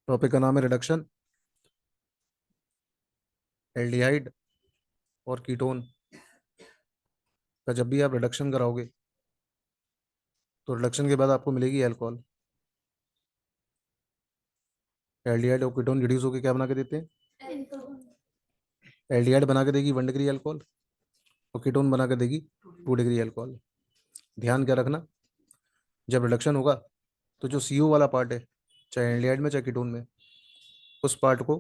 Topic का नाम है रिडक्शन, एल्डिहाइड और कीटोन का। जब भी आप रिडक्शन कराओगे तो रिडक्शन के बाद आपको मिलेगी अल्कोहल। एल्डिहाइड और कीटोन रिड्यूस होकर क्या बना के देते हैं? एल्डिहाइड बना के देगी 1 डिग्री अल्कोहल और कीटोन बना के देगी 2 डिग्री अल्कोहल। ध्यान क्या रखना, जब रिडक्शन होगा तो जो CO वाला पार्ट है, चाहे एल्डिहाइड में चाहे कीटोन में, उस पार्ट को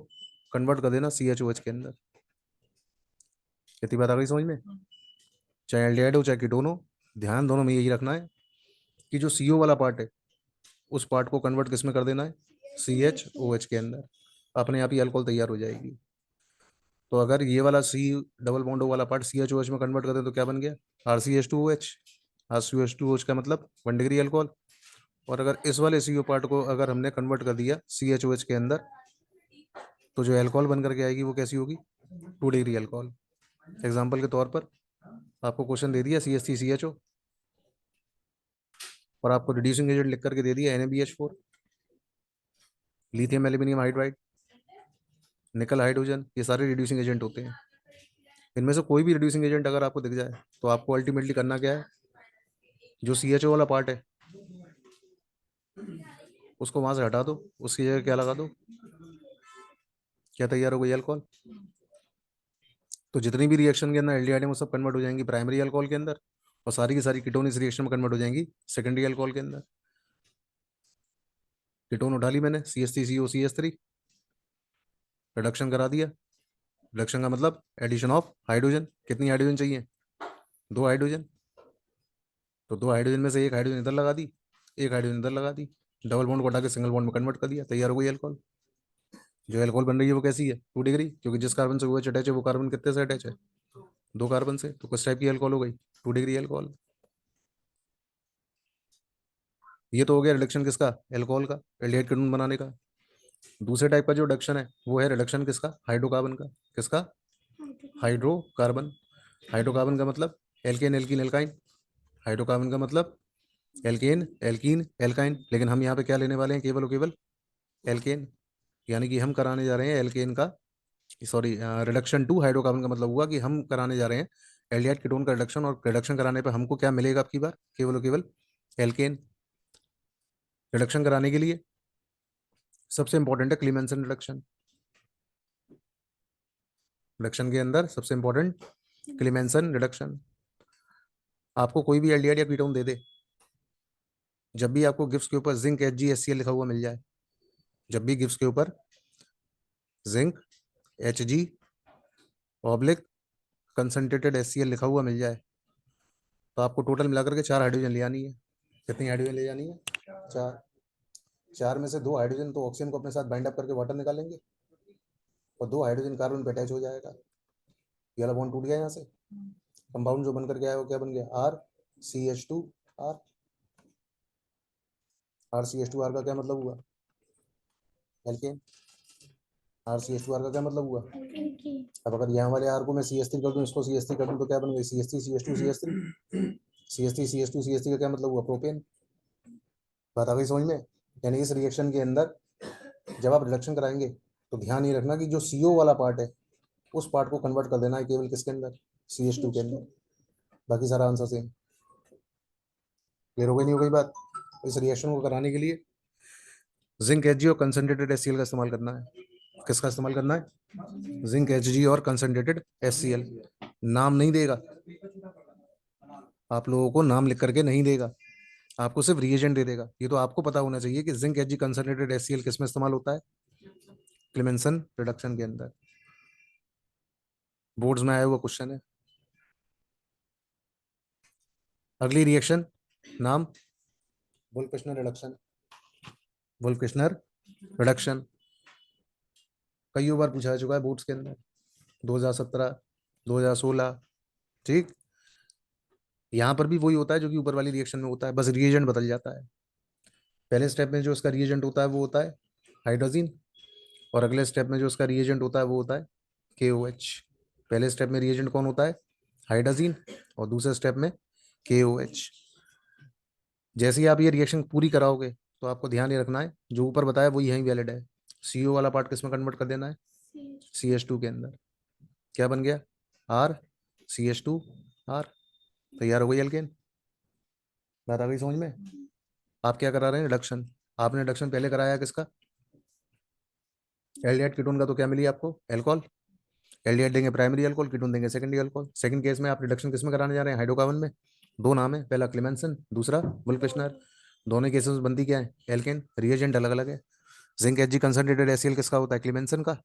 कन्वर्ट कर देना CHOH के अंदर। कितनी बात आ गई समझ में? चाहे एल्डिहाइड हो चाहे कीटोन हो, ध्यान दोनों में यही रखना है कि जो CO वाला पार्ट है उस पार्ट को कन्वर्ट किस में कर देना है? CHOH के अंदर। अपने आप ही अल्कोहल तैयार हो जाएगी। तो अगर ये वाला C डबल बॉन्ड वाला पार्ट CHOH में कन्वर्ट कर दें तो क्या बन गया? RCH2OH। RCH2OH का मतलब 1 डिग्री अल्कोहल। और अगर इस वाले CO पार्ट को अगर हमने कन्वर्ट कर दिया CHOH के अंदर, तो जो अल्कोहल बन करके आएगी वो कैसी होगी? 2 डिग्री अल्कोहल। एग्जाम्पल के तौर पर आपको क्वेश्चन दे दिया CH3CHO और आपको रिड्यूसिंग एजेंट लिख करके दे दिया NaBH4, लिथियम एल्यूमिनियम हाइड्राइड, निकल हाइड्रोजन। ये सारे रिड्यूसिंग एजेंट होते हैं। इनमें से कोई भी रिड्यूसिंग एजेंट अगर आपको दिख जाए तो आपको अल्टीमेटली करना क्या है? जो CHO वाला पार्ट है उसको वहां से हटा दो, उसकी जगह क्या लगा दो? क्या तैयार हो गई? अल्कोहल। तो जितनी भी रिएक्शन के अंदर एल्डिहाइड है वो सब कन्वर्ट हो जाएंगी प्राइमरी अल्कोहल के अंदर, और सारी की सारी कीटोन इस रिएक्शन में कन्वर्ट हो जाएंगी सेकेंडरी अल्कोहल के अंदर। कीटोन उठा ली मैंने, CH3COCH3, रिडक्शन करा दिया। रिडक्शन का मतलब एडिशन ऑफ हाइड्रोजन। कितनी हाइड्रोजन चाहिए? 2 हाइड्रोजन। तो 2 हाइड्रोजन में से एक हाइड्रोजन इधर लगा दी, एक हाइड्रोजन इधर लगा दी, डबल बॉन्ड को हटा के सिंगल बॉन्ड में कन्वर्ट कर दिया, तैयार हो गई अल्कोहल। जो अल्कोहल बन रही है वो कैसी है? 2 डिग्री, क्योंकि जिस कार्बन से OH अटैच है वो कार्बन कितने से अटैच है? 2 कार्बन से। तो किस टाइप की अल्कोहल हो गई? 2 डिग्री अल्कोहल। ये तो हो गया रिडक्शन किसका? अल्कोहल का, एल्डिहाइड कीटोन बनाने का। दूसरे टाइप का जो रिडक्शन है वो है रिडक्शन किसका? हाइड्रोकार्बन का। किसका? हाइड्रोकार्बन। हाइड्रोकार्बन का मतलब एल्केन एल्कीन एल्काइन। हाइड्रोकार्बन का मतलब एल्केन एल्कीन एल्काइन। लेकिन हम यहाँ पे क्या लेने वाले हैं? केवल और केवल एल्केन। यानी कि हम कराने जा रहे हैं एल्केन का, सॉरी, रिडक्शन टू हाइड्रोकार्बन का मतलब हुआ कि हम कराने जा रहे हैं एल्डिहाइड कीटोन का रिडक्शन, और रिडक्शन कराने पे हमको क्या मिलेगा आपकी बार? केवल और केवल एल्केन। रिडक्शन कराने के लिए सबसे इंपॉर्टेंट है क्लीमेंसन रिडक्शन। रिडक्शन के अंदर सबसे इंपॉर्टेंट क्लीमेंसन रिडक्शन। आपको कोई भी एल्डिहाइड या कीटोन दे दे, जब भी आपको गिफ्ट के ऊपर जिंक HgHCl लिखा हुआ मिल जाए, जब भी गिफ्ट के ऊपर zinc Hg oblique concentrated HCl लिखा हुआ मिल जाए, तो आपको टोटल मिलाकर के 4 हाइड्रोजन ले आनी है। कितनी हाइड्रोजन ले जानी है? 4। 4 में से 2 हाइड्रोजन तो ऑक्सीजन को अपने साथ बाइंड अप करके वाटर निकालेंगे, और 2 हाइड्रोजन कार्बन पे अटैच हो जाएगा। ये वाला बॉन्ड टूट गया यहाँ से। कंपाउंड जो बन करके आया वो क्या बन गया? RCH2R। RCH2R का क्या मतलब हुआ? एल्केन। RCH2R का क्या मतलब हुआ? अब अगर यहाँ वाले R को मैं CH3 कर दूं, इसको CH3 कर दूं, तो क्या बन गई? CH3CH2CH3। CH3CH2CH3 का क्या मतलब हुआ? प्रोपेन। बात आ गई समझ में? यानी इस रिएक्शन के अंदर जब आप रिडक्शन कराएंगे तो ध्यान ये रखना कि जो CO वाला पार्ट है उस पार्ट को कन्वर्ट कर देना है केवल किसके अंदर? CH2 के अंदर। बाकी सारा आंसर सेम। क्लियर हो गई नहीं हो गई बात? इस रिएक्शन को कराने के लिए जिंक Hg और कंसनट्रेटेड HCl का इस्तेमाल करना है। किसका इस्तेमाल करना है? जिंक Hg और कंसनट्रेटेड HCl। नाम नहीं देगा आप लोगों को, नाम लिख करके नहीं देगा, आपको सिर्फ रिएजेंट दे देगा। ये तो आपको पता होना चाहिए कि जिंक Hg कंसनट्रेटेड HCl किस में इस्तेमाल होता है? क्लेमेंसन रिडक्शन के अंदर। बोर्ड्स में आया हुआ क्वेश्चन है। अगली रिएक्शन नाम वोल्केशनर रिडक्शन। वोल्केशनर रिडक्शन कई बार पूछा जा चुका है बोर्ड्स के अंदर, 2017, 2016। ठीक, यहाँ पर भी वही होता है जो कि ऊपर वाली रिएक्शन में होता है, बस रिएजेंट बदल जाता है। पहले स्टेप में जो इसका रिएजेंट होता है वो होता है हाइड्रोजन, और अगले स्टेप में जो इसका रिएजेंट होता है वो होता है KOH। पहले स्टेप में रिएजेंट कौन होता है? हाइड्रोजन, और दूसरे स्टेप में KOH। जैसे ही आप ये रिएक्शन पूरी कराओगे तो आपको ध्यान ये रखना है जो ऊपर बताया वो यही वैलिड है। CO वाला पार्ट किस में कन्वर्ट कर देना है, CH2 के अंदर। क्या बन गया, RCH2R, तैयार हो गई एल्केन। बात आ गई समझ में। आप क्या करा रहे हैं, रिडक्शन। आपने रिडक्शन पहले कराया किसका, एल्डिहाइड कीटोन का, तो क्या मिली आपको, एल्कोहल। एल्डिहाइड देंगे प्राइमरी अल्कोहल, कीटोन देंगे सेकेंडरी अल्कोहल। सेकंड केस में आप रिडक्शन किस में कराने जा रहे हैं, हाइड्रोकार्बन में। दो नाम है, पहला क्लेमेंसन, दूसरा वुल्फिशनर। दोनों केसेस में बनती क्या है, एल्केन। रिएजेंट अलग अलग है। जिंक Hg कंसंट्रेटेड HCl किसका होता है, क्लेमेंसन का।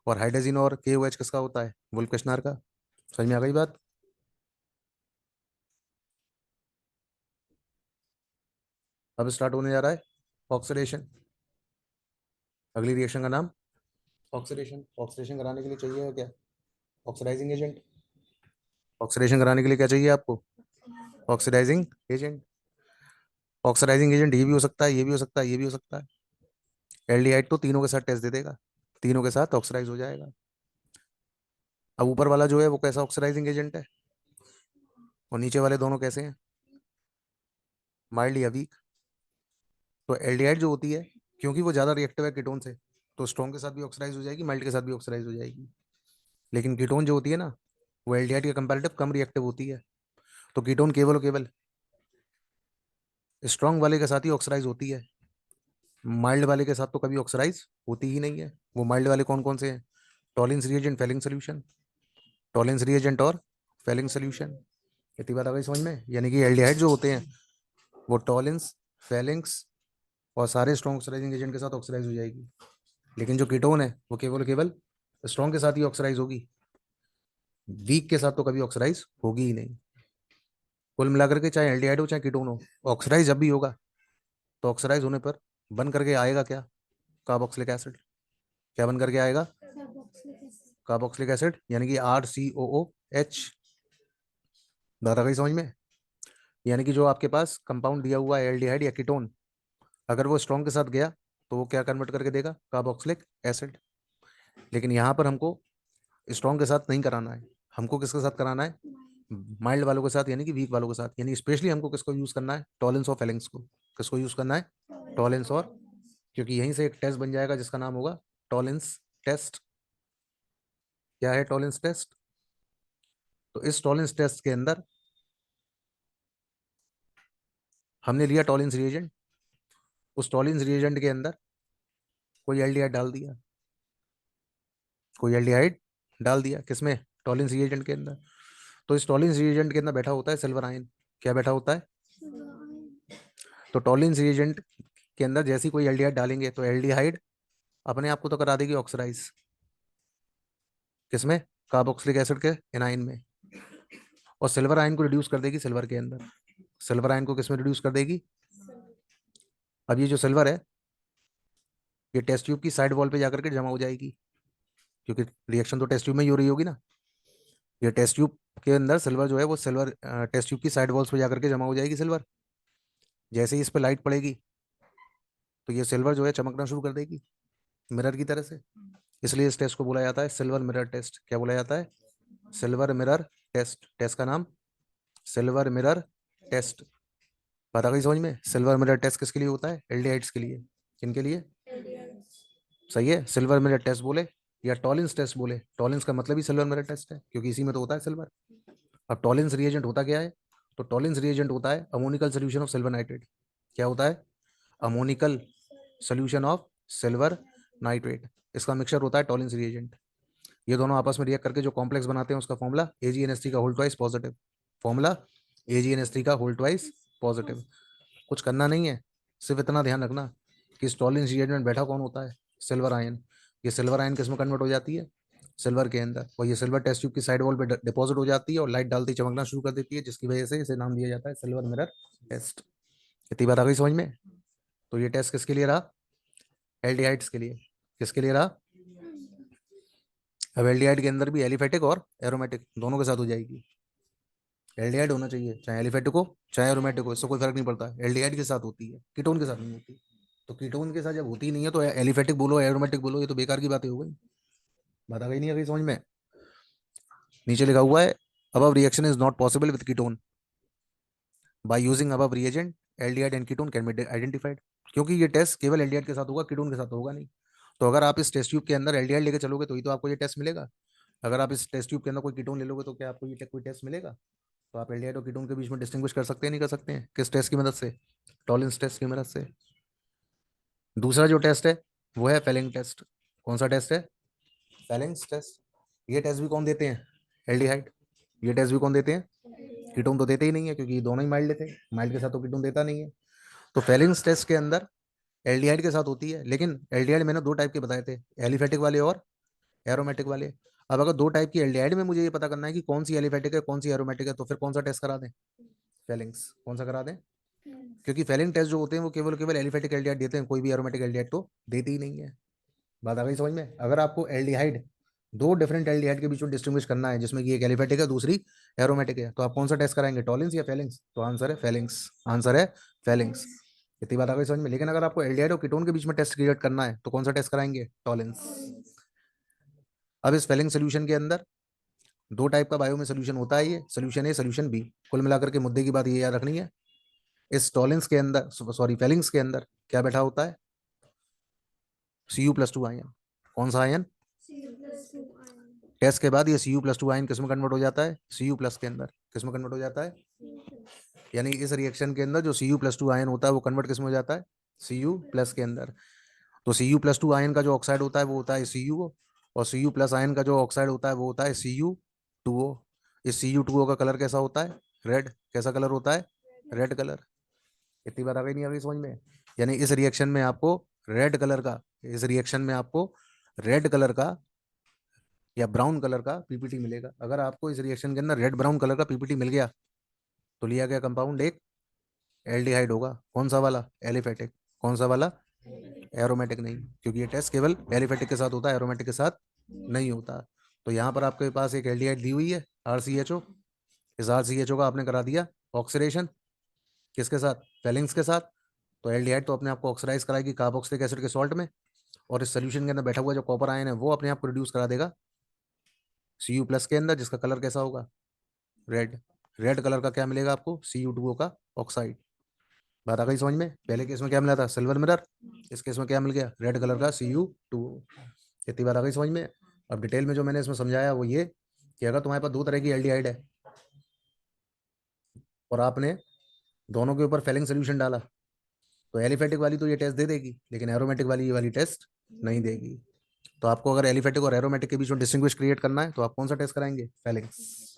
और हाइड्रोजन और KOH किसका होता है, वुल्फिशनर का। समझ में आ गई बात। अब स्टार्ट होने जा रहा है ऑक्सीडेशन। अगली रिएक्शन का नाम ऑक्सीडेशन। ऑक्सीडेशन कराने के लिए चाहिए क्या, ऑक्सीडाइजिंग एजेंट। ऑक्सीडेशन कराने के लिए क्या चाहिए आपको, ऑक्सीडाइजिंग एजेंट। ऑक्सीडाइजिंग एजेंट ये भी हो सकता है, ये भी हो सकता है, ये भी हो सकता है। एल्डिहाइड तो तीनों के साथ टेस्ट दे देगा, तीनों के साथ ऑक्सीडाइज हो जाएगा। अब ऊपर वाला जो है वो कैसा ऑक्सीडाइजिंग एजेंट है, और नीचे वाले दोनों कैसे हैं, माइल्ड या वीक। तो एल्डिहाइड जो होती है, क्योंकि वो ज़्यादा रिएक्टिव है कीटोन से, तो स्ट्रॉन्ग के साथ भी ऑक्सीडाइज हो जाएगी, माइल्ड के साथ भी ऑक्सीडाइज हो जाएगी। लेकिन कीटोन जो होती है ना, वो एल्डिहाइड के कंपैरेटिव कम रिएक्टिव होती है। तो कीटोन केवल और केवल स्ट्रॉन्ग वाले के साथ ही ऑक्सीडाइज होती है, माइल्ड वाले के साथ तो कभी ऑक्सीडाइज होती ही नहीं है। वो माइल्ड वाले कौन कौन से हैं, Tollens reagent, Fehling solution. Tollens reagent और फेलिंग सोल्यूशन। इतनी बात आ गई समझ में। यानी कि एल्डिहाइड जो होते हैं वो टॉलिन्स, फेलिंग्स और सारे स्ट्रॉन्ग ऑक्सीडाइजिंग एजेंट के साथ ऑक्सीडाइज हो जाएगी। लेकिन जो कीटोन है वो केवल केवल स्ट्रॉन्ग के साथ ही ऑक्सीडाइज होगी, वीक के साथ तो कभी ऑक्सीडाइज होगी ही नहीं। कुल मिलाकर के चाहे एल्डिहाइड हो चाहे कीटोन हो, ऑक्सीडाइज जब भी होगा तो ऑक्सीडाइज होने पर बन करके आएगा क्या, कार्बोक्सिलिक एसिड। क्या बन करके आएगा, कार्बोक्सिलिक एसिड, यानी कि RCOOH। बात आ गई समझ में। यानी कि जो आपके पास कंपाउंड दिया हुआ है एल्डिहाइड या कीटोन, अगर वो स्ट्रॉन्ग के साथ गया तो वो क्या कन्वर्ट करके देगा, कार्बोक्सिलिक एसिड। लेकिन यहाँ पर हमको स्ट्रॉन्ग के साथ नहीं कराना है, हमको किसके साथ कराना है, माइल्ड वालों के साथ, यानी कि वीक वालों के साथ। यानी स्पेशली हमको किसको यूज करना है, टॉलेंस और फेलेंस को। किसको यूज करना है, टॉलेंस और, क्योंकि यहीं से एक टेस्ट बन जाएगा जिसका नाम होगा टॉलेंस टेस्ट। क्या है टॉलेंस टेस्ट, तो इस टॉलेंस टेस्ट के अंदर हमने लिया टॉलेंस रिएजेंट, उस टॉलेंस रिएजेंट के अंदर कोई एल्डिहाइड डाल दिया, कोई एल्डिहाइड डाल दिया किसमें, टॉलेंस रिएजेंट के अंदर। तो इस टॉलेंस रिएजेंट के अंदर बैठा होता है सिल्वर आयन। क्या बैठा होता है, तो टॉलेंस रिएजेंट के अंदर जैसी कोई एल्डिहाइड डालेंगे तो एल्डिहाइड अपने आप को तो करा देगी ऑक्सीडाइज, किसमें, कार्बोक्सिलिक एसिड के एनाइन में। और सिल्वर आयन को रिड्यूस कर देगी सिल्वर के अंदर। सिल्वर आयन को किसमें रिड्यूस कर देगी, अब ये जो सिल्वर है ये टेस्ट ट्यूब की साइड वॉल पे जाकर के जमा हो जाएगी, क्योंकि रिएक्शन तो टेस्ट ट्यूब में ही हो रही होगी ना। ये टेस्ट ट्यूब के अंदर सिल्वर जो है वो सिल्वर टेस्ट ट्यूब की साइड वॉल्स पे जाकर के जमा हो जाएगी सिल्वर। जैसे ही इस पर लाइट पड़ेगी तो ये सिल्वर जो है चमकना शुरू कर देगी मिरर की तरह से। इसलिए इस टेस्ट को बोला जाता है सिल्वर मिरर टेस्ट। क्या बोला जाता है, सिल्वर मिरर टेस्ट। टेस्ट का नाम सिल्वर मिरर टेस्ट। पता गई समझ में। सिल्वर मिरर टेस्ट किसके लिए होता है, एल्डिहाइड्स के लिए। किनके लिए, सही है, सिल्वर मिरर टेस्ट बोले या टॉलिंस टेस्ट बोले, टॉलिंस का मतलब ही सिल्वर मिरर टेस्ट है, क्योंकि इसी में तो होता है सिल्वर। अब टॉलिंस रिएजेंट होता क्या है, तो टॉलिंस रिएजेंट होता है ammoniacal solution of silver nitrate. क्या होता है, ammoniacal solution of silver nitrate. इसका मिक्सचर होता है टॉलिंस रिएजेंट। ये दोनों आपस में रिएक्ट करके जो कॉम्प्लेक्स बनाते हैं उसका फॉर्मूला AgNH3 का whole twice positive. Formula AgNH3 का होल ट्वाइस पॉजिटिव। कुछ करना नहीं है, सिर्फ इतना ध्यान रखना कि इस टॉलिंस रिएजेंट में बैठा कौन होता है, सिल्वर आयन। ये सिल्वर आयन किस में कन्वर्ट हो जाती है, सिल्वर के अंदर। और ये सिल्वर टेस्ट ट्यूब की साइड वॉल पे डिपॉजिट हो जाती है और लाइट डालती चमकना शुरू कर देती है, जिसकी वजह से इसे नाम दिया जाता है सिल्वर मिरर टेस्ट। इतनी बात आ गई समझ में। तो ये टेस्ट किसके लिए रहा, एल्डिहाइड्स के लिए। किसके लिए रहा, अब एल्डिहाइड के अंदर भी एलिफेटिक और एरोमेटिक दोनों के साथ हो जाएगी। एल्डिहाइड होना चाहिए चाहे एलिफेटिक हो चाहे एरोमेटिक हो, इससे कोई फर्क नहीं पड़ता। एल्डिहाइड के साथ होती है, कीटोन के साथ नहीं होती। तो कीटोन के साथ जब होती नहीं है तो एलिफेटिक बोलो एरोमेटिक बोलो, ये तो बेकार की बातें हो गई। बात आ गई नहीं आ गई समझ में। नीचे लिखा हुआ है above reaction is not possible with ketone by using above reagent aldehyde and ketone can be identified। क्योंकि ये टेस्ट केवल एल्डिहाइड के साथ होगा, कीटोन के साथ तो होगा नहीं। तो अगर आप इस टेस्ट ट्यूब के अंदर एल्डिहाइड लेके चलोगे तो ही तो आपको ये टेस्ट मिलेगा। अगर आप इस टेस्ट ट्यूब के अंदर कोई कीटोन ले लोगे तो क्या आपको ये कोई टेस्ट मिलेगा? तो आप एल्डिहाइड और कीटोन के बीच में डिस्टिंग्विश कर सकते हैं, नहीं कर सकते हैं? किस टेस्ट की मदद से? टॉलिंस टेस्ट की मदद से। दूसरा जो टेस्ट है वो है फेलिंग टेस्ट। कौन सा टेस्ट है? Fehling's test. ये टेस्ट भी कौन देते हैं? एल्डिहाइड। ये टेस्ट भी कौन देते हैं? कीटोन तो देते ही नहीं है, क्योंकि ये दोनों ही माइल्ड थे, माइल्ड के साथ तो कीटोन देता नहीं है। तो फेलिंग्स टेस्ट के अंदर एल्डिहाइड के साथ होती है, लेकिन एल्डिहाइड मैंने दो टाइप के बताए थे, एलिफेटिक वाले और एरोमेटिक वाले। अब अगर दो टाइप की एल्डिहाइड में मुझे ये पता करना है कि कौन सी एलिफेटिक है कौन सी एरोमेटिक है, तो फिर कौन सा टेस्ट करा दें? फेलिंग्स। कौन सा करा दें? क्योंकि फेलिंग टेस्ट जो होते हैं वो केवल केवल एलिफेटिक एल्डिहाइड देते हैं, कोई भी एरोमेटिक एल्डिहाइड तो देती ही नहीं है। बात आ गई समझ में? अगर आपको एल्डिहाइड, दो डिफरेंट एल्डिहाइड के बीच में डिस्टिंग्विश करना है, जिसमें कि एक एलिफेटिक है दूसरी एरोमेटिक है, तो आप कौन सा टेस्ट कराएंगे? टॉलिंस या फेलिंग्स? तो आंसर है फेलिंग्स। आंसर है फेलिंग्स। इतनी बात आ गई समझ में? लेकिन अगर आपको एल्डिहाइड और कीटोन के बीच में टेस्ट क्रिएट करना है तो कौन सा टेस्ट कराएंगे? टॉलिंस। अब इस फेलिंग सोल्यूशन के अंदर दो टाइप का बायो में सोल्यूशन होता है, ये सोल्यूशन ए सोल्यूशन बी। कुल मिलाकर के मुद्दे की बात ये याद रखनी है, इस टॉलिंस के अंदर, सॉरी फेलिंग्स के अंदर क्या बैठा होता है? Cu+2 ion. कौन सा आयन? टेस्ट के बाद ये Cu+2 आयन किस में कन्वर्ट हो जाता है? Cu+ के अंदर। किस में कन्वर्ट हो जाता है? यानी इस रिएक्शन के अंदर जो Cu+2 आयन होता है वो कन्वर्ट किस में हो जाता है? Cu+ के अंदर। तो Cu+2 आयन का जो ऑक्साइड होता है वो होता है CuO, और Cu+ आयन का जो ऑक्साइड होता है वो होता है Cu2O। इस Cu2O का कलर कैसा होता है? रेड। कैसा कलर होता है? Red colour. इतनी बात आ गई नहीं आ गई समझ में? यानी इस रिएक्शन में आपको रेड कलर का, इस रिएक्शन में आपको रेड कलर का या ब्राउन कलर का पीपीटी मिलेगा। अगर आपको इस रिएक्शन के अंदर रेड ब्राउन कलर का पीपीटी मिल गया तो लिया गया कंपाउंड एक एल्डिहाइड होगा। कौन सा वाला? एलिफेटिक। कौन सा वाला? एरोमेटिक नहीं, क्योंकि ये टेस्ट केवल एलिफेटिक के साथ होता है, एरोमेटिक के साथ नहीं होता। तो यहाँ पर आपके पास एक एल्डिहाइड दी हुई है RCHO। इस RCHO का आपने करा दिया ऑक्सीडेशन, किसके साथ? फेलिंग्स के साथ। तो एल्डिहाइड तो अपने आप को ऑक्सीडाइज कराएगी कार्बोक्सिलिक एसिड के सॉल्ट में, और इस सोल्यूशन के अंदर बैठा हुआ जो कॉपर आयन है वो अपने आप प्रोड्यूस करा देगा Cu+ के अंदर, जिसका कलर कैसा होगा? रेड। रेड कलर का क्या मिलेगा आपको? Cu2O का ऑक्साइड। बात आ गई समझ में? पहले केस में क्या मिला था? Silver mirror. इस केस में क्या मिल गया? रेड कलर का Cu2O। इतनी बात आ गई समझ में? अब डिटेल में जो मैंने इसमें समझाया वो ये कि अगर तुम्हारे पास दो तरह की एल्डिहाइड है और आपने दोनों के ऊपर फेलिंग सोल्यूशन डाला, तो एलिफेटिक वाली तो ये टेस्ट दे देगी, लेकिन एरोमेटिक वाली ये वाली टेस्ट नहीं देगी। तो आपको अगर एलिफेटिक और एरोमेटिक के बीच में डिस्टिंग्विश क्रिएट करना है तो आप कौन सा टेस्ट कराएंगे? फेलिंग्स।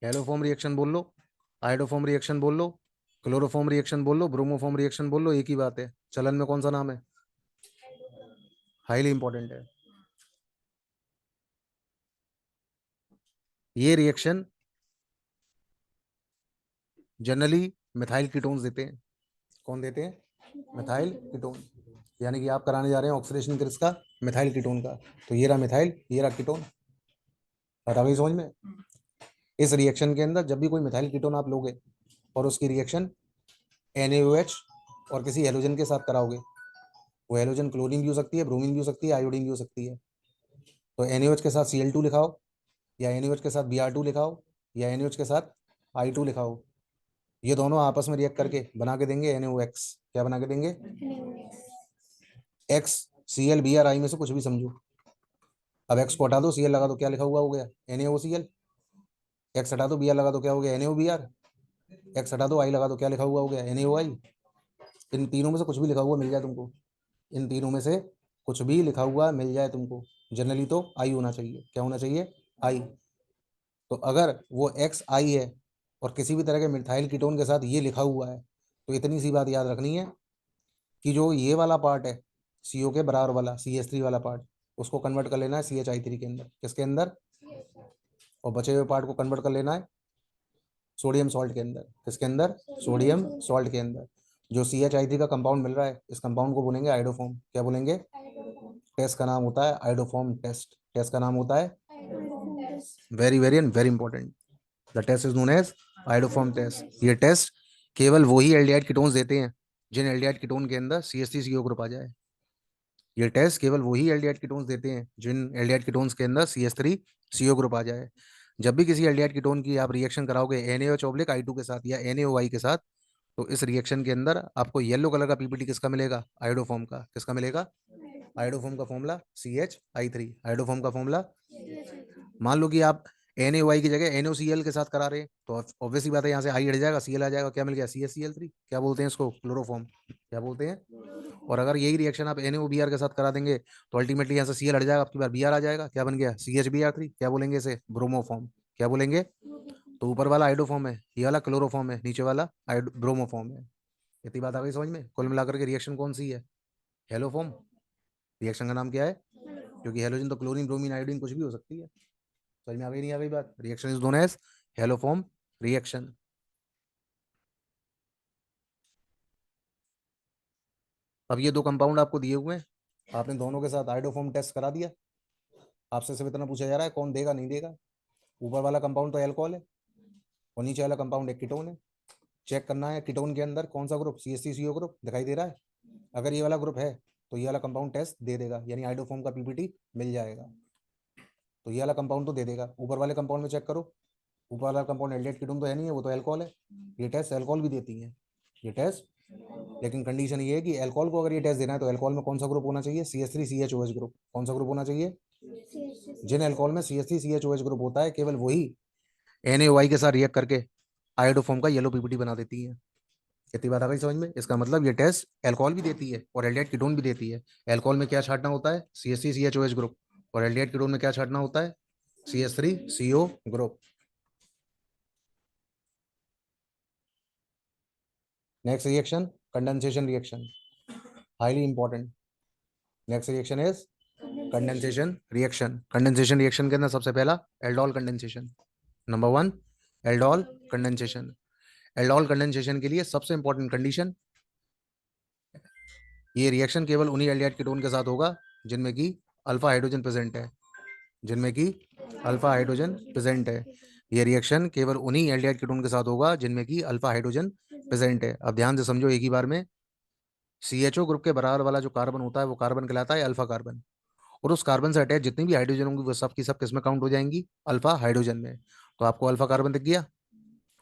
हेलोफॉर्म रिएक्शन बोल लो, आइडोफॉर्म रिएक्शन बोल लो, क्लोरोफॉर्म रिएक्शन बोल लो, ब्रोमोफॉर्म रिएक्शन बोल लो, एक ही बात है। चलन में कौन सा नाम है? हाईली इंपॉर्टेंट है ये रिएक्शन। जनरली मिथाइल कीटोन्स देते हैं। कौन देते हैं? Methyl ketone. यानी कि आप कराने जा रहे हैं ऑक्सीडेशन किसका? मिथाइल कीटोन का। तो ये रहा मिथाइल, ये रहा कीटोन। बता गई समझ में? इस रिएक्शन के अंदर जब भी कोई मिथाइल कीटोन आप लोगे और उसकी रिएक्शन NaOH और किसी हेलोजन के साथ कराओगे, वो हेलोजन क्लोरीन भी हो सकती है, ब्रोमीन भी हो सकती है, आयोडीन भी हो सकती है। तो NaOH के साथ Cl2 लिखाओ, या NaOH के साथ Br2 लिखाओ, या NaOH के साथ I2 लिखाओ। ये दोनों आपस में रिएक्ट करके बना के देंगे NaOX। क्या बना के देंगे? X Cl Br I में से कुछ भी समझो। अब X को हटा दो, Cl लगा दो, क्या लिखा हुआ हो गया? NaOCl। X हटा दो, Br लगा दो, क्या हो गया? NaOBr। X हटा दो, I लगा दो, क्या लिखा हुआ हो गया? NaOI। इन तीनों में से कुछ भी लिखा हुआ मिल जाए तुमको, इन तीनों में से कुछ भी लिखा हुआ मिल जाए तुमको, जनरली तो आई होना चाहिए। क्या होना चाहिए? आई। तो अगर वो XI है और किसी भी तरह के मिथाइल कीटोन के साथ ये लिखा हुआ है, तो इतनी सी बात याद रखनी है कि जो ये वाला पार्ट है CO के बराबर वाला CH3 वाला पार्ट, उसको कन्वर्ट कर लेना है CHI3 के अंदर। किसके अंदर? और बचे हुए पार्ट को कन्वर्ट कर लेना है सोडियम सॉल्ट के अंदर। किसके अंदर? सोडियम सॉल्ट के अंदर। जो CHI3 का कंपाउंड मिल रहा है, इस कंपाउंड को बोलेंगे आइडोफॉर्म। क्या बोलेंगे? टेस्ट का नाम होता है आइडोफॉर्म टेस्ट। टेस्ट का नाम होता है very very and very important, the test is known as iodoform test. ये टेस्ट केवल वही एल्डिहाइड कीटोन्स देते हैं जिन एल्डिहाइड कीटोन के अंदर CH3CO ग्रुप आ जाए। ये टेस्ट केवल वही एल्डिहाइड कीटोन्स देते हैं जिन एल्डिहाइड कीटोन्स के अंदर CH3CO ग्रुप आ जाए। जब भी किसी एल्डिहाइड कीटोन की आप रिएक्शन कराओगे NaOH/I2 के साथ या NaOI के साथ, तो इस रिएक्शन के अंदर आपको येलो कलर का पीपीटी किसका मिलेगा? आयोडोफॉर्म का। किसका मिलेगा? आयोडोफॉर्म का फॉर्मूला CH I3। आयोडोफॉर्म का फॉर्मूला, मान लो कि आप NaOI की जगह NaOCl के साथ करा रहे हैं तो ऑब्वियसली बात है, यहाँ से आई हट जाएगा, Cl आ जाएगा, क्या मिल गया? CHCl3। क्या बोलते हैं इसको? क्लोरोफॉर्म। क्या बोलते हैं? और अगर यही रिएक्शन आप NaOBr के साथ करा देंगे तो अल्टीमेटली यहाँ से Cl हट जाएगा, आपकी बार Br आ जाएगा, क्या बन गया? CHBr3। क्या बोलेंगे इसे? ब्रोमोफॉर्म। क्या बोलेंगे? तो ऊपर वाला आइडोफॉर्म है, ये वाला क्लोरोफॉर्म है, नीचे वाला ब्रोमोफॉर्म है। इतनी बात आ गई समझ में? कुल मिलाकर के रिएक्शन कौन सी है? हेलोफॉर्म। रिएक्शन का नाम क्या है? क्योंकि हेलोजन तो क्लोरीन, ब्रोमीन, आयोडीन कुछ भी हो सकती है। समझ में आ गई नहीं आ गई बात? Reaction is known as haloform reaction. अब ये दो कंपाउंड आपको दिए हुए हैं, आपने दोनों के साथ आइडोफॉर्म टेस्ट करा दिया। आपसे सिर्फ इतना पूछा जा रहा है कौन देगा नहीं देगा। ऊपर वाला कंपाउंड तो एल्कोहल है और नीचे वाला कंपाउंड एक कीटोन है। चेक करना है कीटोन के अंदर कौन सा ग्रुप, CH3CO ग्रुप दिखाई दे रहा है। अगर ये वाला ग्रुप है तो ये वाला कंपाउंड टेस्ट दे देगा, यानी आइडोफॉर्म का पीपीटी मिल जाएगा। तो ये वाला कंपाउंड तो दे देगा। ऊपर वाले कंपाउंड में चेक करो, ऊपर वाला कंपाउंड एल्डेहाइड कीटोन तो है नहीं है, वो तो अल्कोहल है। ये टेस्ट अल्कोहल भी देती है, ये टेस्ट। लेकिन कंडीशन ये है कि अल्कोहल को अगर ये टेस्ट देना है तो अल्कोहल में कौन सा ग्रुप होना चाहिए? CH3CHOH group. कौन सा ग्रुप होना चाहिए? जिन अल्कोहल में CH3CHOH ग्रुप होता है केवल वही NaOI के साथ रिएक्ट करके आयोडोफॉर्म का येलो पीपीटी बना देती है। कितनी बात आ गई समझ में? इसका मतलब ये टेस्ट अल्कोहल भी देती है और एल्डिहाइड कीटोन भी देती है। अल्कोहल में क्या छांटना होता है? CH3CHOH group. और एल्डिहाइड कीटोन में क्या छांटना होता है? CH3CO group. Next reaction, condensation reaction, highly important. Next reaction is condensation reaction. Condensation reaction के अंदर सबसे पहला aldol condensation. Number one, aldol condensation. Aldol condensation के लिए सबसे इंपॉर्टेंट कंडीशन, ये रिएक्शन केवल उन्हीं एल्डिहाइड कीटोन के साथ होगा जिनमें कि अल्फा हाइड्रोजन प्रेजेंट है, जिनमें कि अल्फा हाइड्रोजन प्रेजेंट है। ये रिएक्शन केवल उन्हीं एल्डिहाइड कीटोन के साथ होगा जिनमें कि अल्फा हाइड्रोजन प्रेजेंट है। अब ध्यान से समझो एक ही बार में, CHO ग्रुप के बराबर वाला जो कार्बन होता है वो कार्बन कहलाता है अल्फा कार्बन। और उस कार्बन से अटैच जितनी भी हाइड्रोजन होंगी वो सब की सब किस में काउंट हो जाएंगी? अल्फा हाइड्रोजन में। तो आपको अल्फा कार्बन दिख गया,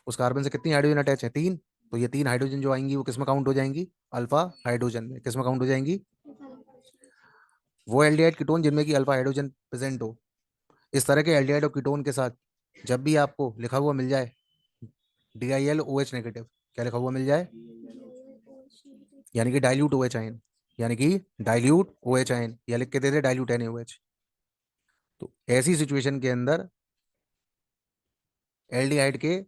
उस कार्बन से कितनी हाइड्रोजन अटैच है? 3। तो ये 3 हाइड्रोजन जो आएंगी वो किस में काउंट हो जाएंगी? अल्फा हाइड्रोजन में। किस में काउंट हो जाएंगी? वो एल्डिहाइड कीटोन जिनमें कि अल्फा हाइड्रोजन प्रेजेंट हो। इस तरह के एल्डिहाइड और कीटोन के साथ जब भी आपको लिखा हुआ मिल जाए DILOH नेगेटिव, क्या लिखा हुआ मिल जाए? यानी कि डाइल्यूट OH आयन, यानी कि डाइल्यूट OH आयन, या लिख के दे दे डाइल्यूट NaOH। तो ऐसी सिचुएशन के अंदर एल्डिहाइड के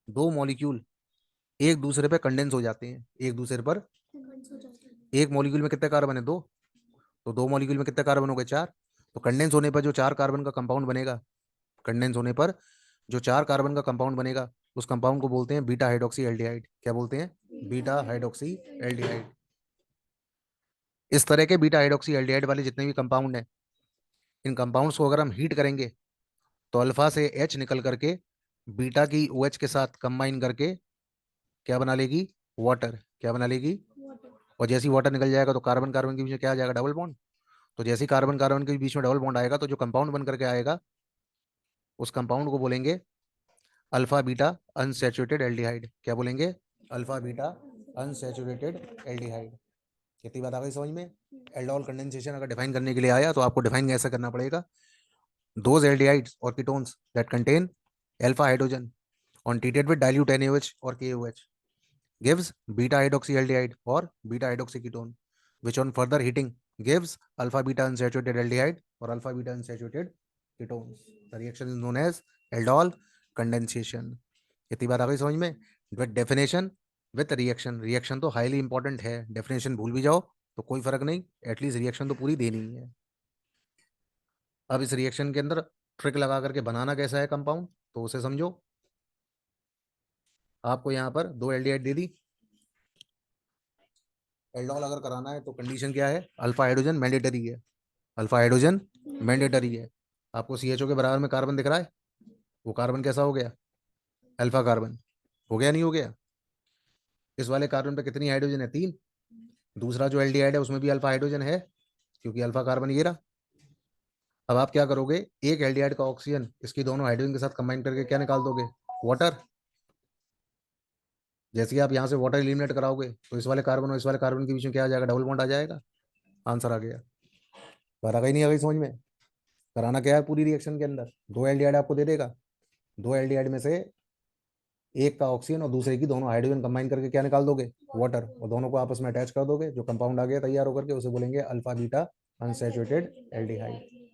दो मॉलिक्यूल एक दूसरे पे कंडेंस हो जाते हैं, एक दूसरे पर। एक मॉलिक्यूल में कितने कार्बन है? 2। तो 2 मॉलिक्यूल में कितने कार्बन हो गए? 4। तो कंडेंस होने पर जो 4 कार्बन का कंपाउंड बनेगा, कंडेंस होने पर जो 4 कार्बन का कंपाउंड बनेगा उस कंपाउंड को बोलते हैं बीटा हाइड्रोक्सी एल्डिहाइड। क्या बोलते हैं? Beta hydroxy aldehyde. इस तरह के बीटा हाइड्रोक्सी एल्डिहाइड वाले जितने भी कंपाउंड हैं, इन कंपाउंड्स को अगर हम हीट करेंगे तो अल्फा से H निकल करके बीटा की OH के साथ कंबाइन करके क्या बना लेगी? वाटर। क्या बना लेगी? और जैसे ही वाटर निकल जाएगा तो कार्बन कार्बन के बीच में क्या आ जाएगा? Double bond. तो जैसे ही कार्बन कार्बन के बीच में डबल बॉन्ड आएगा तो जो कंपाउंड बन करके आएगा उस कंपाउंड को बोलेंगे अल्फा बीटा अनसैचुरेटेड एल्डिहाइड। क्या बोलेंगे? Alpha beta unsaturated aldehyde. कितनी बात आ गई समझ में? एल्डोल कंडेंसेशन अगर डिफाइन करने के लिए आया तो आपको डिफाइन कैसे करना पड़ेगा? दोज एल्डिहाइड्स और ketones that contain alpha hydrogen on treated with dilute NaOH or KOH gives beta hydroxyaldehyde or beta hydroxyketone, which on further heating gives alpha beta unsaturated aldehyde or alpha beta unsaturated ketones. The reaction is known as aldol condensation. इतनी बात आ गई समझ में? With definition with reaction. Reaction तो highly important है, definition भूल भी जाओ तो कोई फर्क नहीं, एटलीस्ट रिएक्शन तो पूरी देनी ही है। अब इस रिएक्शन के अंदर ट्रिक लगा करके बनाना कैसा है कंपाउंड, तो उसे समझो। आपको यहाँ पर 2 एल्डिहाइड दे दी। एल्डोल अगर कराना है तो कंडीशन क्या है? अल्फा हाइड्रोजन मैंडेटरी है, अल्फा हाइड्रोजन मैंडेटरी है। आपको CHO के बराबर में कार्बन दिख रहा है, वो कार्बन कैसा हो गया? Alpha carbon. हो गया नहीं हो गया? इस वाले कार्बन पे कितनी हाइड्रोजन है? 3। दूसरा जो एल्डिहाइड है उसमें भी अल्फा हाइड्रोजन है क्योंकि अल्फा कार्बन ये रहा। अब आप क्या करोगे? एक एल्डिहाइड का ऑक्सीजन इसकी दोनों हाइड्रोजन के साथ कंबाइन करके क्या निकाल दोगे? वाटर। जैसे ही आप यहाँ से वाटर एलिमिनेट कराओगे तो इस वाले कार्बन और इस वाले कार्बन के बीच में क्या आ जाएगा, डबल बॉन्ड आ जाएगा। आंसर आ गया। बात आ गई नहीं आ गई समझ में? कराना क्या है पूरी रिएक्शन के अंदर, दो एल्डिहाइड आपको दे देगा, दो एल्डिहाइड में से एक का ऑक्सीजन और दूसरे की दोनों हाइड्रोजन कंबाइन करके क्या निकाल दोगे, वाटर, और दोनों को आपस में अटैच कर दोगे, जो कंपाउंड आ गया तैयार होकर के उसे बोलेंगे अल्फा बीटा अनसैचुरेटेड एल्डिहाइड।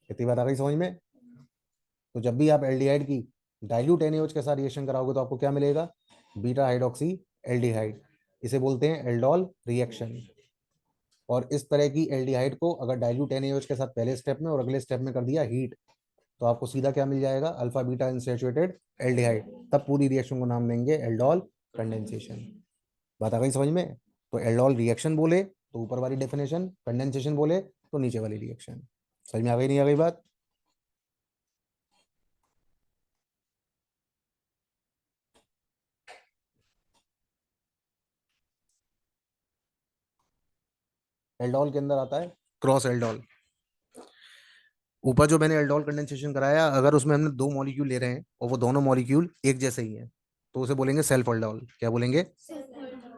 इतनी बात आ गई समझ में? तो जब भी आप एल्डिहाइड की डाइल्यूट NaOH के साथ रिएक्शन कराओगे तो आपको क्या मिलेगा, बीटा हाइड्रोक्सी एल्डिहाइड। इसे बोलते हैं एल्डोल रिएक्शन। और इस तरह की एल्डिहाइड को अगर डाइल्यूट NaOH के साथ पहले स्टेप में और अगले स्टेप में कर दिया हीट, तो आपको सीधा क्या मिल जाएगा, अल्फा बीटा अनसैचुरेटेड एल्डिहाइड। तब पूरी रिएक्शन को नाम देंगे एल्डोल कंडेंसेशन। बात आ गई समझ में? तो एल्डोल रिएक्शन बोले तो ऊपर वाली डेफिनेशन, कंडेंसेशन बोले तो नीचे वाली रिएक्शन। समझ में आ गई नहीं आ गई बात? एल्डोल के अंदर आता है क्रॉस एल्डोल। ऊपर जो मैंने एल्डोल कंडेंसेशन कराया, अगर उसमें हमने दो मॉलिक्यूल ले रहे हैं और वो दोनों मॉलिक्यूल एक जैसे ही हैं तो उसे बोलेंगे सेल्फ एल्डोल। क्या बोलेंगे?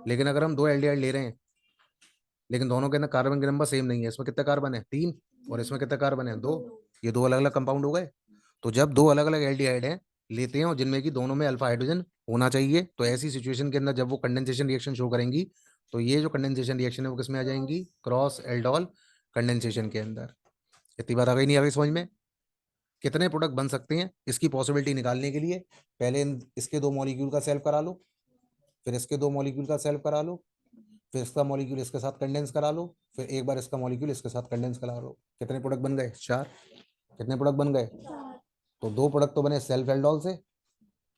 लेकिन अगर हम दो एल्डिहाइड ले रहे हैं लेकिन दोनों के अंदर कार्बन के नंबर सेम नहीं है, इसमें कितने कार्बन है, 3, और इसमें कितने कार्बन है, 2, ये दो अलग अलग कंपाउंड हो गए। तो जब दो अलग अलग एल्डिहाइड हैं लेते हैं और जिनमें कि दोनों में अल्फा हाइड्रोजन होना चाहिए, तो ऐसी सिचुएशन के अंदर जब वो कंडेंसेशन रिएक्शन शो करेंगी तो ये जो कंडेंसेशन रिएक्शन है वो किस में आ जाएंगी, क्रॉस एल्डोल कंडेंसेशन के अंदर। इतनी बात आ गई नहीं आ गई समझ में? कितने प्रोडक्ट बन सकते हैं इसकी पॉसिबिलिटी निकालने के लिए पहले इसके दो मॉलिक्यूल का सेल्फ करा लो, फिर इसके दो मॉलिक्यूल का सेल्फ करा लो, फिर इसका मॉलिक्यूल इसके साथ कंडेंस करा लो, फिर एक बार इसका मॉलिक्यूल इसके साथ कंडेंस करा लो। कितने प्रोडक्ट बन गए, 4। कितने प्रोडक्ट बन गए, तो दो प्रोडक्ट तो बने सेल्फ एल्डोल से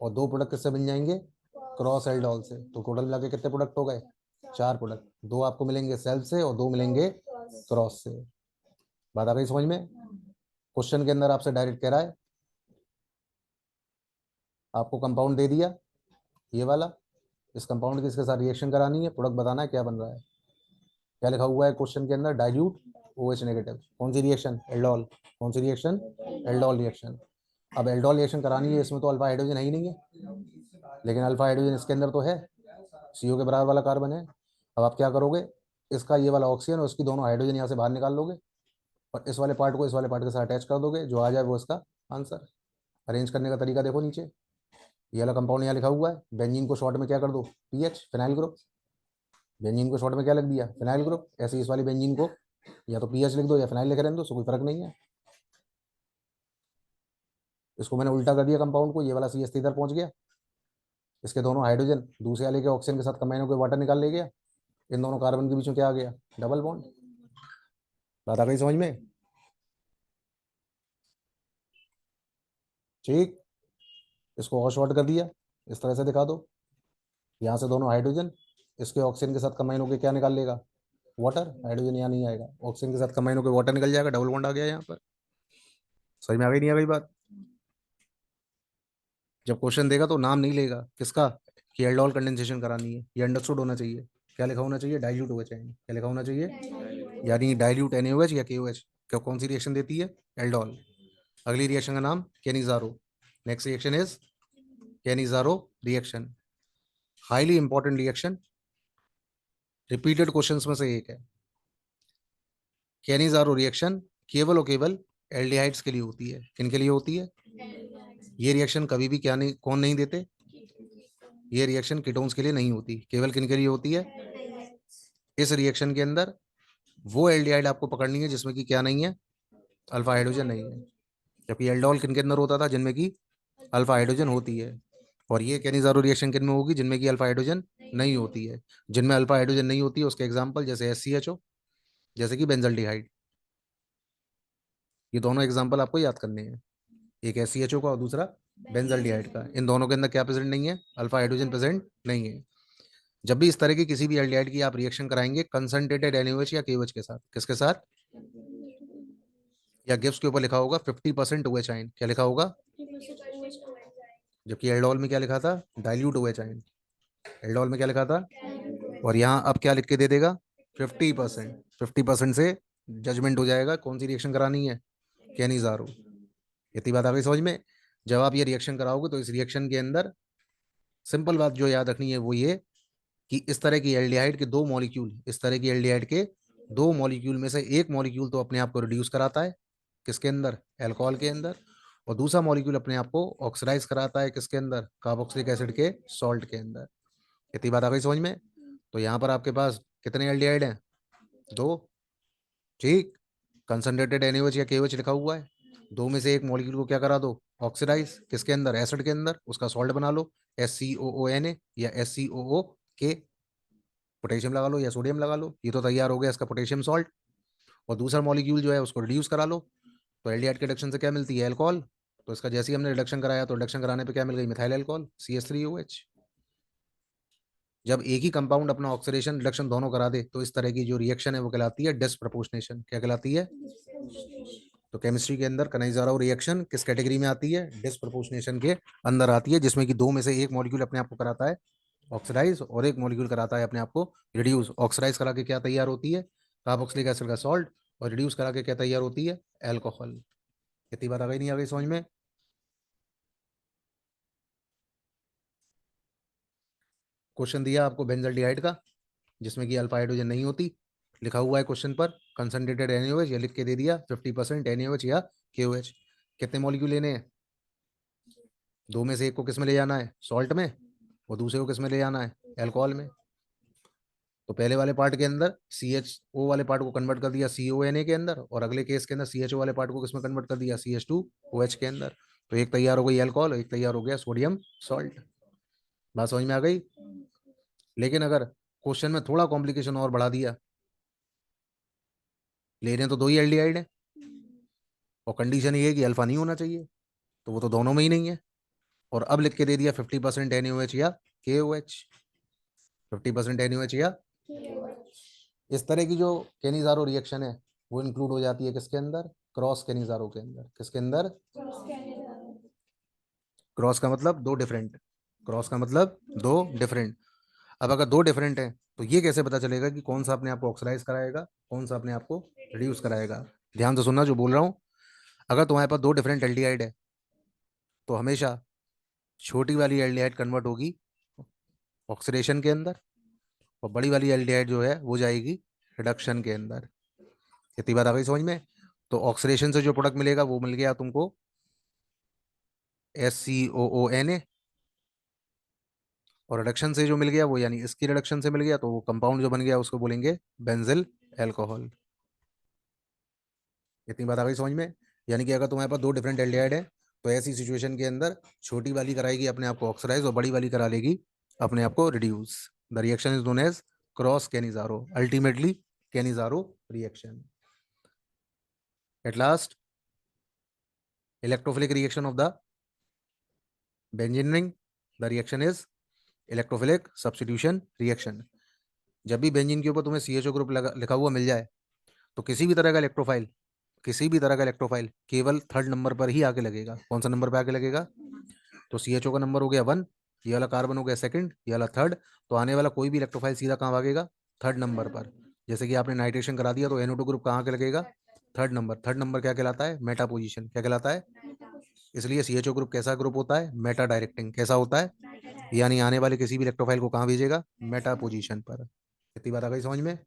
और दो प्रोडक्ट किससे बन जाएंगे, क्रॉस एल्डोल से। तो टोटल मिला के कितने प्रोडक्ट हो गए, 4 प्रोडक्ट। दो आपको मिलेंगे सेल्फ से और दो मिलेंगे क्रॉस से। बात आ गई समझ में? क्वेश्चन के अंदर आपसे डायरेक्ट कह रहा है, आपको कंपाउंड दे दिया ये वाला, इस कंपाउंड की इसके साथ रिएक्शन करानी है, प्रोडक्ट बताना है क्या बन रहा है। क्या लिखा हुआ है क्वेश्चन के अंदर, डाइल्यूट OH नेगेटिव। कौन सी रिएक्शन, एल्डोल। कौन सी रिएक्शन, एल्डोल रिएक्शन। अब एल्डोल रिएक्शन करानी है, इसमें तो अल्फा हाइड्रोजन है ही नहीं है, लेकिन अल्फा हाइड्रोजन इसके अंदर तो है, CO के बराबर वाला कार्बन है। अब आप क्या करोगे, इसका ये वाला ऑक्सीजन और उसकी दोनों हाइड्रोजन यहाँ से बाहर निकाल लोगे और इस वाले पार्ट को इस वाले पार्ट के साथ अटैच कर दोगे, जो आ जाए वो इसका आंसर। अरेंज करने का तरीका देखो नीचे, ये वाला कंपाउंड यहाँ लिखा हुआ है, बेंजीन को शॉर्ट में क्या कर दो, PH, फिनाइल ग्रुप। बेंजीन को शॉर्ट में क्या लिख दिया, फिनाइल ग्रुप। ऐसे इस वाली बेंजीन को या तो PH लिख दो या फिनाइल लिख रहने दो, उसको कोई फर्क नहीं है। इसको मैंने उल्टा कर दिया कंपाउंड को, ये वाला CH इधर पहुंच गया, इसके दोनों हाइड्रोजन दूसरे वाले के ऑक्सीजन के साथ कंबाइन होकर वाटर निकाल ले गया, इन दोनों कार्बन के बीच में क्या आ गया, डबल बॉन्ड। बात आ गई समझ में? ठीक, इसको और शॉर्ट कर दिया, इस तरह से दिखा दो, यहाँ से दोनों हाइड्रोजन इसके ऑक्सीजन के साथ कंबाइन होकर क्या निकाल लेगा, वाटर। हाइड्रोजन यहाँ नहीं आएगा, ऑक्सीजन के साथ कंबाइन होकर वाटर निकल जाएगा, डबल बॉन्ड आ गया यहाँ पर। समझ में आ गई नहीं आ गई बात? जब क्वेश्चन देगा तो नाम नहीं लेगा किसका, कि एल्डोल कंडेंसेशन करानी है, ये अंडरस्टूड होना चाहिए। क्या लिखा होना चाहिए, डाइल्यूट OH। क्या लिखा होना चाहिए, यानी डाइल्यूट NaOH या KOH। क्या कौन सी रिएक्शन देती है, एल्डोल। अगली रिएक्शन का नाम Cannizzaro. Next reaction is Cannizzaro reaction. Highly important reaction, repeated questions में से एक है। केनिजारो रिएक्शन केवल और केवल एल्डिहाइड्स के लिए होती है। किन के लिए होती है, ये रिएक्शन कभी भी क्या नहीं, कौन नहीं देते, ये रिएक्शन कीटोन्स के लिए नहीं होती, केवल किन के लिए होती है। इस रिएक्शन के अंदर वो एल्डिहाइड आपको पकड़नी है जिसमें कि क्या नहीं है, अल्फा हाइड्रोजन नहीं है। जबकि एल्डोल किन के अंदर होता था, जिनमें कि अल्फा हाइड्रोजन होती है। और ये कैनिजारो रिएक्शन किन में होगी, जिनमें कि अल्फा हाइड्रोजन नहीं होती है। जिनमें अल्फा हाइड्रोजन नहीं होती है उसके एग्जाम्पल जैसे SCHO, जैसे कि बेंजल्डिहाइड। ये दोनों एग्जाम्पल आपको याद करने हैं, एक SCHO का और दूसरा बेंजल्डिहाइड का। इन दोनों के अंदर क्या प्रेजेंट नहीं है, अल्फा हाइड्रोजन प्रेजेंट नहीं है। जब भी इस तरह की किसी भी एल्डिहाइड की आप रिएक्शन कराएंगे कंसंट्रेटेड NaOH या KOH के साथ, किसके साथ, या गिब्स के ऊपर लिखा होगा 50% OH आयन, क्या लिखा होगा, जबकि एल्डोल में क्या लिखा था, डाइल्यूट OH आयन। एल्डोल में क्या लिखा था, और यहाँ अब क्या लिख के दे देगा, 50%। 50% से जजमेंट हो जाएगा कौन सी रिएक्शन करानी है, कैनिजारो। इतनी बात आ गई समझ में? जब आप ये रिएक्शन कराओगे तो इस रिएक्शन के अंदर सिंपल बात जो याद रखनी है वो ये कि इस तरह की एल्डिहाइड के दो मॉलिक्यूल, इस तरह की एल्डिहाइड के दो मॉलिक्यूल में से एक मॉलिक्यूल तो अपने आप को रिड्यूस कराता है किसके अंदर, अल्कोहल के अंदर, और दूसरा मॉलिक्यूल अपने आप को ऑक्सीडाइज कराता है किसके अंदर, कार्बोक्सिलिक एसिड के सॉल्ट के अंदर। इतनी बात आ गई समझ में। तो यहाँ पर आपके पास कितने एल्डिहाइड हैं, दो, ठीक। कंसंट्रेटेड NaOH या KOH लिखा हुआ है, दो में से एक मॉलिक्यूल को क्या करा दो, ऑक्सीडाइज किसके अंदर, एसिड के अंदर, उसका सॉल्ट बना लो, SCOONA या SCOO के, पोटेशियम लगा लो या सोडियम लगा लो, ये तो तैयार हो गया इसका पोटेशियम सॉल्ट। और दूसरा मॉलिक्यूल जो है उसको रिड्यूस करा लो, तो एल्डिहाइड के रिडक्शन से क्या मिलती है, अल्कोहल। तो इसका जैसे ही हमने रिडक्शन कराया तो रिडक्शन कराने पे क्या मिल गई, मिथाइल अल्कोहल CH3OH। जब एक ही कंपाउंड अपना ऑक्सीडेशन रिडक्शन दोनों करा दे तो इस तरह की जो रिएक्शन है वो कहलाती है डिसप्रपोर्शनेशन। क्या कहलाती है। तो केमिस्ट्री के अंदर कनाइजारो रिएक्शन किस कैटेगरी में आती है, डिसप्रपोर्शनेशन के अंदर आती है, जिसमें कि दो में से एक मॉलिक्यूल अपने आप को कराता है ऑक्सीडाइज और एक मॉलिक्यूल कराता है अपने आप को रिड्यूस। ऑक्सीडाइज करा के क्या तैयार होती है, कार्बोक्सिलिक एसिड का सॉल्ट, और रिड्यूस करा के क्या तैयार होती है, एल्कोहल। इतनी बात आ गई नहीं आ गई समझ में। क्वेश्चन दिया आपको बेंजल्डिहाइड का जिसमें कि अल्फा हाइड्रोजन नहीं होती, लिखा हुआ है क्वेश्चन पर कंसंट्रेटेड NaOH, ये लिख के दे दिया 50% NaOH या KOH। कितने मॉलिक्यूल लेने हैं, दो में से एक को किस में ले जाना है, सॉल्ट में, और दूसरे को किस में ले जाना है, अल्कोहल में। तो पहले वाले पार्ट के अंदर CHO वाले पार्ट को कन्वर्ट कर दिया CONA के अंदर, और अगले केस के अंदर CHO वाले पार्ट को किसमें कन्वर्ट कर दिया, CH2OH के अंदर। तो एक तैयार हो गई अल्कोहल, एक तैयार हो गया सोडियम सॉल्ट। बात समझ में आ गई। लेकिन अगर क्वेश्चन में थोड़ा कॉम्प्लिकेशन और बढ़ा दिया, ले रहे हैं तो दो ही एल्डिहाइड है और कंडीशन ये है कि अल्फा नहीं होना चाहिए, तो वो तो दोनों में ही नहीं है। और अब लिख के दे दिया 50% NaOH या KOH, 50% NaOH या, इस तरह की जो केनिजारो रिएक्शन है वो इंक्लूड हो जाती है किसके अंदर, क्रॉस केनिजारो के अंदर। किसके अंदर, क्रॉस का मतलब दो डिफरेंट, क्रॉस का मतलब दो डिफरेंट। अब अगर दो डिफरेंट है तो ये कैसे पता चलेगा कि कौन सा अपने आप को ऑक्सीडाइज कराएगा, कौन सा अपने आप को रिड्यूस कराएगा। ध्यान से सुनना जो बोल रहा हूँ। अगर तुम्हारे पास दो डिफरेंट एल्डिहाइड है तो हमेशा छोटी वाली एल्डिहाइड कन्वर्ट होगी ऑक्सीडेशन के अंदर, और बड़ी वाली एल्डिहाइड जो है वो जाएगी रिडक्शन के अंदर। इतनी बात आ गई समझ में। तो ऑक्सीडेशन से जो प्रोडक्ट मिलेगा वो मिल गया तुमको SCOONA, और रिडक्शन से जो मिल गया वो यानी इसकी रिडक्शन से मिल गया तो वो कंपाउंड जो बन गया उसको बोलेंगे बेंजिल अल्कोहल। इतनी बात आ गई समझ में। यानी कि अगर तुम्हारे पास दो डिफरेंट एल्डिहाइड है तो ऐसी सिचुएशन के अंदर छोटी वाली कराएगी अपने आप को ऑक्सीडाइज और बड़ी वाली करा लेगी अपने आप को reduce. The reaction is known as cross Cannizzaro, ultimately Cannizzaro reaction. At last electrophilic reaction of the benzene ring, the reaction is electrophilic substitution reaction. जब भी बेंजीन के ऊपर तुम्हें CHO ग्रुप लिखा हुआ मिल जाए तो किसी भी तरह का इलेक्ट्रोफाइल, किसी भी तरह का इलेक्ट्रोफाइल केवल थर्ड नंबर पर ही आके लगेगा। कौन सा नंबर पर आके लगेगा, तो CHO का नंबर हो गया 1, ये वाला कार्बन हो गया सेकंड, ये वाला थर्ड, तो आने वाला कोई भी इलेक्ट्रोफाइल सीधा कहाँ भागेगा, थर्ड नंबर पर। जैसे कि आपने नाइट्रेशन करा दिया तो NO2 ग्रुप कहाँ के लगेगा, थर्ड नंबर। थर्ड नंबर क्या कहलाता है, मेटा पोजीशन। क्या कहलाता है, इसलिए CHO ग्रुप कैसा ग्रुप होता है, मेटा डायरेक्टिंग। कैसा होता है, यानी आने वाले किसी भी इलेक्ट्रोफाइल को कहाँ भेजेगा, मेटा पोजीशन पर। इतनी बात आ गई समझ में।